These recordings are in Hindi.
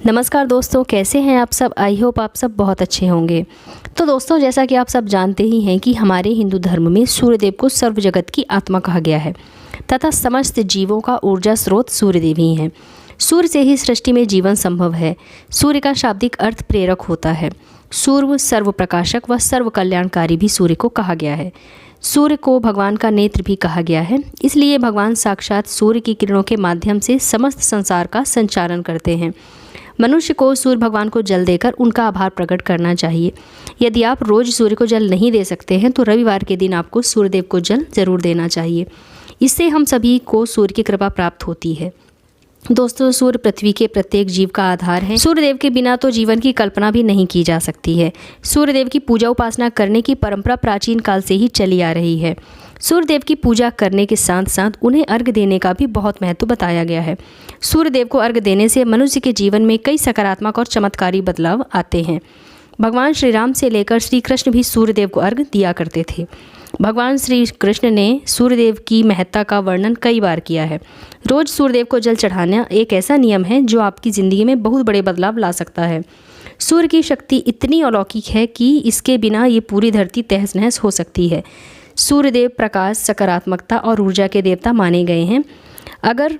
नमस्कार दोस्तों, कैसे हैं आप सब। आई होप आप सब बहुत अच्छे होंगे। तो दोस्तों, जैसा कि आप सब जानते ही हैं कि हमारे हिंदू धर्म में सूर्यदेव को सर्व जगत की आत्मा कहा गया है तथा समस्त जीवों का ऊर्जा स्रोत सूर्यदेव ही हैं। सूर्य से ही सृष्टि में जीवन संभव है। सूर्य का शाब्दिक अर्थ प्रेरक होता है। सूर्य सर्व प्रकाशक व सर्व कल्याणकारी भी सूर्य को कहा गया है। सूर्य को भगवान का नेत्र भी कहा गया है, इसलिए भगवान साक्षात सूर्य की किरणों के माध्यम से समस्त संसार का संचालन करते हैं। मनुष्य को सूर्य भगवान को जल देकर उनका आभार प्रकट करना चाहिए। यदि आप रोज़ सूर्य को जल नहीं दे सकते हैं तो रविवार के दिन आपको सूर्यदेव को जल जरूर देना चाहिए। इससे हम सभी को सूर्य की कृपा प्राप्त होती है। दोस्तों, सूर्य पृथ्वी के प्रत्येक जीव का आधार है। सूर्यदेव के बिना तो जीवन की कल्पना भी नहीं की जा सकती है। सूर्यदेव की पूजा उपासना करने की परंपरा प्राचीन काल से ही चली आ रही है। सूर्यदेव की पूजा करने के साथ साथ उन्हें अर्घ देने का भी बहुत महत्व बताया गया है। सूर्यदेव को अर्घ देने से मनुष्य के जीवन में कई सकारात्मक और चमत्कारी बदलाव आते हैं। भगवान श्री राम से लेकर श्री कृष्ण भी सूर्यदेव को अर्घ दिया करते थे। भगवान श्री कृष्ण ने सूर्यदेव की महत्ता का वर्णन कई बार किया है। रोज सूर्यदेव को जल चढ़ाना एक ऐसा नियम है जो आपकी ज़िंदगी में बहुत बड़े बदलाव ला सकता है। सूर्य की शक्ति इतनी अलौकिक है कि इसके बिना ये पूरी धरती तहस नहस हो सकती है। सूर्यदेव प्रकाश, सकारात्मकता और ऊर्जा के देवता माने गए हैं। अगर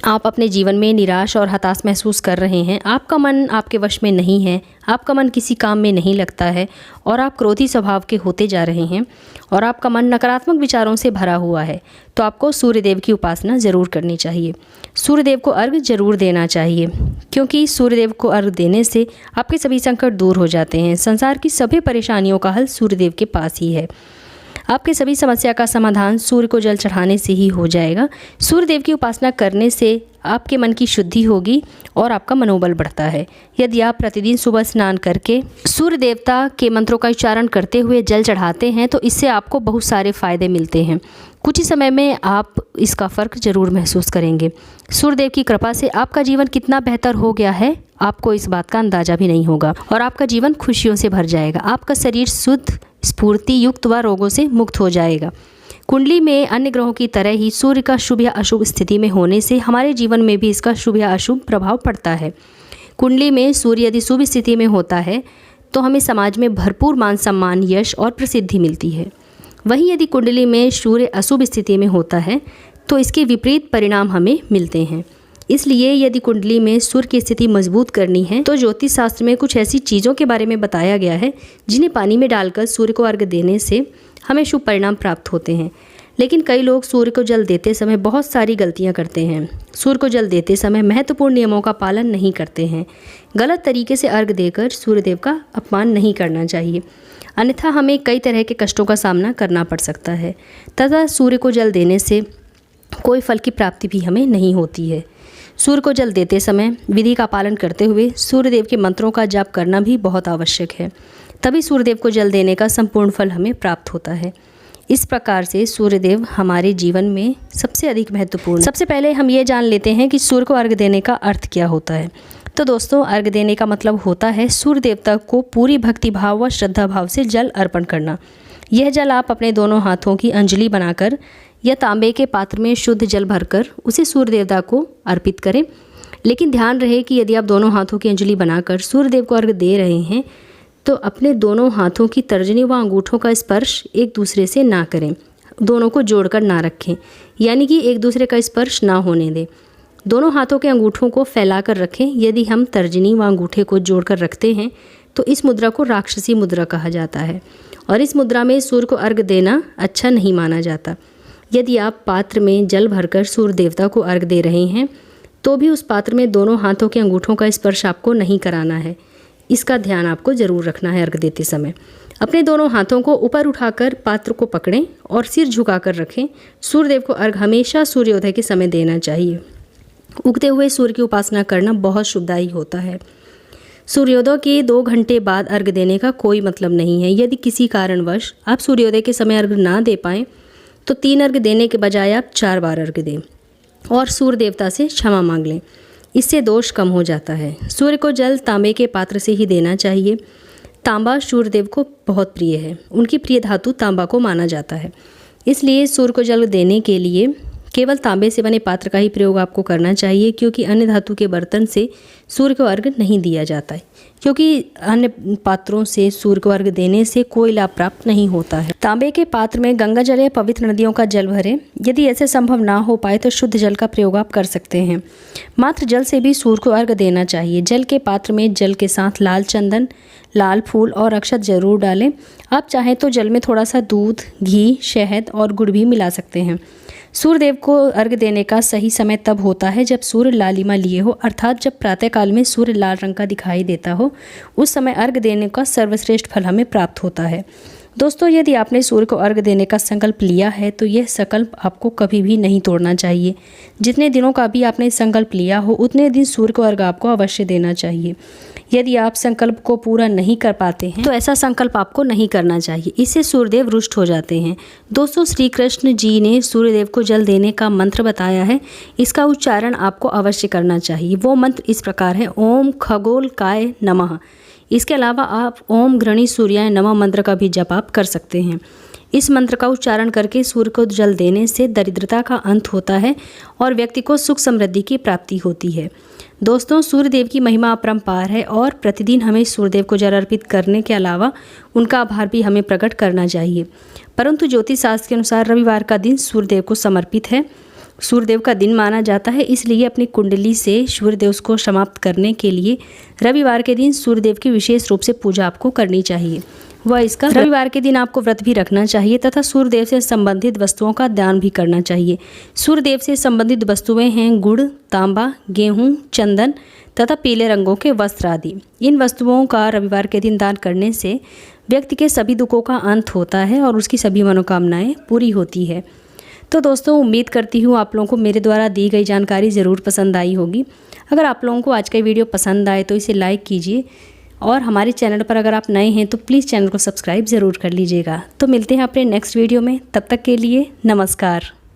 आप अपने जीवन में निराश और हताश महसूस कर रहे हैं, आपका मन आपके वश में नहीं है, आपका मन किसी काम में नहीं लगता है और आप क्रोधी स्वभाव के होते जा रहे हैं और आपका मन नकारात्मक विचारों से भरा हुआ है, तो आपको सूर्यदेव की उपासना ज़रूर करनी चाहिए। सूर्यदेव को अर्घ जरूर देना चाहिए, क्योंकि सूर्यदेव को अर्घ देने से आपके सभी संकट दूर हो जाते हैं। संसार की सभी परेशानियों का हल सूर्यदेव के पास ही है। आपके सभी समस्या का समाधान सूर्य को जल चढ़ाने से ही हो जाएगा। सूर्यदेव की उपासना करने से आपके मन की शुद्धि होगी और आपका मनोबल बढ़ता है। यदि आप प्रतिदिन सुबह स्नान करके सूर्य देवता के मंत्रों का उच्चारण करते हुए जल चढ़ाते हैं तो इससे आपको बहुत सारे फायदे मिलते हैं। कुछ ही समय में आप इसका फ़र्क ज़रूर महसूस करेंगे। सूर्यदेव की कृपा से आपका जीवन कितना बेहतर हो गया है, आपको इस बात का अंदाज़ा भी नहीं होगा और आपका जीवन खुशियों से भर जाएगा। आपका शरीर शुद्ध, स्फूर्ति युक्त व रोगों से मुक्त हो जाएगा। कुंडली में अन्य ग्रहों की तरह ही सूर्य का शुभ या अशुभ स्थिति में होने से हमारे जीवन में भी इसका शुभ या अशुभ प्रभाव पड़ता है। कुंडली में सूर्य यदि शुभ स्थिति में होता है तो हमें समाज में भरपूर मान सम्मान, यश और प्रसिद्धि मिलती है। वहीं यदि कुंडली में सूर्य अशुभ स्थिति में होता है तो इसके विपरीत परिणाम हमें मिलते हैं। इसलिए यदि कुंडली में सूर्य की स्थिति मजबूत करनी है तो ज्योतिष शास्त्र में कुछ ऐसी चीज़ों के बारे में बताया गया है जिन्हें पानी में डालकर सूर्य को अर्घ देने से हमें शुभ परिणाम प्राप्त होते हैं। लेकिन कई लोग सूर्य को जल देते समय बहुत सारी गलतियां करते हैं। सूर्य को जल देते समय महत्वपूर्ण नियमों का पालन नहीं करते हैं। गलत तरीके से अर्घ देकर सूर्यदेव का अपमान नहीं करना चाहिए, अन्यथा हमें कई तरह के कष्टों का सामना करना पड़ सकता है तथा सूर्य को जल देने से कोई फल की प्राप्ति भी हमें नहीं होती है। सूर्य को जल देते समय विधि का पालन करते हुए सूर्यदेव के मंत्रों का जाप करना भी बहुत आवश्यक है, तभी सूर्यदेव को जल देने का संपूर्ण फल हमें प्राप्त होता है। इस प्रकार से सूर्यदेव हमारे जीवन में सबसे अधिक महत्वपूर्ण। सबसे पहले हम ये जान लेते हैं कि सूर्य को अर्घ देने का अर्थ क्या होता है। तो दोस्तों, अर्घ देने का मतलब होता है सूर्य देवता को पूरी भक्ति भाव व श्रद्धा भाव से जल अर्पण करना। यह जल आप अपने दोनों हाथों की अंजलि बनाकर या तांबे के पात्र में शुद्ध जल भरकर उसे सूर्य देवता को अर्पित करें। लेकिन ध्यान रहे कि यदि आप दोनों हाथों की अंजलि बनाकर सूर्यदेव को अर्घ दे रहे हैं तो अपने दोनों हाथों की तर्जनी व अंगूठों का स्पर्श एक दूसरे से ना करें, दोनों को जोड़कर ना रखें, यानी कि एक दूसरे का स्पर्श ना होने दें। दोनों हाथों के अंगूठों को फैलाकर रखें। यदि हम तर्जनी व अंगूठे को जोड़कर रखते हैं तो इस मुद्रा को राक्षसी मुद्रा कहा जाता है और इस मुद्रा में सूर्य को अर्घ देना अच्छा नहीं माना जाता। यदि आप पात्र में जल भरकर सूर्य देवता को अर्घ दे रहे हैं तो भी उस पात्र में दोनों हाथों के अंगूठों का स्पर्श आपको नहीं कराना है। इसका ध्यान आपको ज़रूर रखना है। अर्घ देते समय अपने दोनों हाथों को ऊपर उठाकर पात्र को पकड़ें और सिर झुकाकर रखें। सूर्यदेव को अर्घ हमेशा सूर्योदय के समय देना चाहिए। उगते हुए सूर्य की उपासना करना बहुत शुभदायी होता है। सूर्योदय के 2 घंटे बाद अर्घ देने का कोई मतलब नहीं है। यदि किसी कारणवश आप सूर्योदय के समय अर्घ ना दे पाएँ तो 3 अर्घ देने के बजाय आप 4 बार अर्घ दें और सूर्य देवता से क्षमा मांग लें। इससे दोष कम हो जाता है। सूर्य को जल तांबे के पात्र से ही देना चाहिए। तांबा सूर्यदेव को बहुत प्रिय है। उनकी प्रिय धातु तांबा को माना जाता है। इसलिए सूर्य को जल देने के लिए केवल तांबे से बने पात्र का ही प्रयोग आपको करना चाहिए, क्योंकि अन्य धातु के बर्तन से सूर्य को अर्घ्य नहीं दिया जाता है, क्योंकि अन्य पात्रों से सूर्य को अर्घ्य देने से कोई लाभ प्राप्त नहीं होता है। तांबे के पात्र में गंगा जल या पवित्र नदियों का जल भरें। यदि ऐसे संभव ना हो पाए तो शुद्ध जल का प्रयोग आप कर सकते हैं। मात्र जल से भी सूर्य को अर्घ्य देना चाहिए। जल के पात्र में जल के साथ लाल चंदन, लाल फूल और अक्षत जरूर डालें। आप चाहें तो जल में थोड़ा सा दूध, घी, शहद और गुड़ भी मिला सकते हैं। सूर्यदेव को अर्घ्य देने का सही समय तब होता है जब सूर्य लालिमा लिए हो, अर्थात जब प्रातःकाल में सूर्य लाल रंग का दिखाई देता हो। उस समय अर्घ्य देने का सर्वश्रेष्ठ फल हमें प्राप्त होता है। दोस्तों, यदि आपने सूर्य को अर्घ्य देने का संकल्प लिया है तो यह संकल्प आपको कभी भी नहीं तोड़ना चाहिए। जितने दिनों का भी आपने संकल्प लिया हो उतने दिन सूर्य को अर्घ्य आपको अवश्य देना चाहिए। यदि आप संकल्प को पूरा नहीं कर पाते हैं तो ऐसा संकल्प आपको नहीं करना चाहिए, इससे सूर्यदेव रुष्ट हो जाते हैं। दोस्तों, श्री कृष्ण जी ने सूर्यदेव को जल देने का मंत्र बताया है, इसका उच्चारण आपको अवश्य करना चाहिए। वो मंत्र इस प्रकार है: ओम खगोलकाय नमः। इसके अलावा आप ओम घृणी सूर्याय नमः मंत्र का भी जप आप कर सकते हैं। इस मंत्र का उच्चारण करके सूर्य को जल देने से दरिद्रता का अंत होता है और व्यक्ति को सुख समृद्धि की प्राप्ति होती है। दोस्तों, सूर्यदेव की महिमा अपरंपार है और प्रतिदिन हमें सूर्यदेव को जल अर्पित करने के अलावा उनका आभार भी हमें प्रकट करना चाहिए। परंतु ज्योतिष शास्त्र के अनुसार रविवार का दिन सूर्यदेव को समर्पित है, सूर्यदेव का दिन माना जाता है। इसलिए अपनी कुंडली से सूर्यदेव को समाप्त करने के लिए रविवार के दिन सूर्यदेव की विशेष रूप से पूजा आपको करनी चाहिए। रविवार के दिन आपको व्रत भी रखना चाहिए तथा सूर्यदेव से संबंधित वस्तुओं का दान भी करना चाहिए। सूर्यदेव से संबंधित वस्तुएं हैं गुड़, तांबा, गेहूं, चंदन तथा पीले रंगों के वस्त्र आदि। इन वस्तुओं का रविवार के दिन दान करने से व्यक्ति के सभी दुखों का अंत होता है और उसकी सभी मनोकामनाएं पूरी होती है। तो दोस्तों, उम्मीद करती हूँ आप लोगों को मेरे द्वारा दी गई जानकारी ज़रूर पसंद आई होगी। अगर आप लोगों को आज का वीडियो पसंद आए तो इसे लाइक कीजिए और हमारे चैनल पर अगर आप नए हैं तो प्लीज़ चैनल को सब्सक्राइब ज़रूर कर लीजिएगा। तो मिलते हैं अपने नेक्स्ट वीडियो में, तब तक के लिए नमस्कार।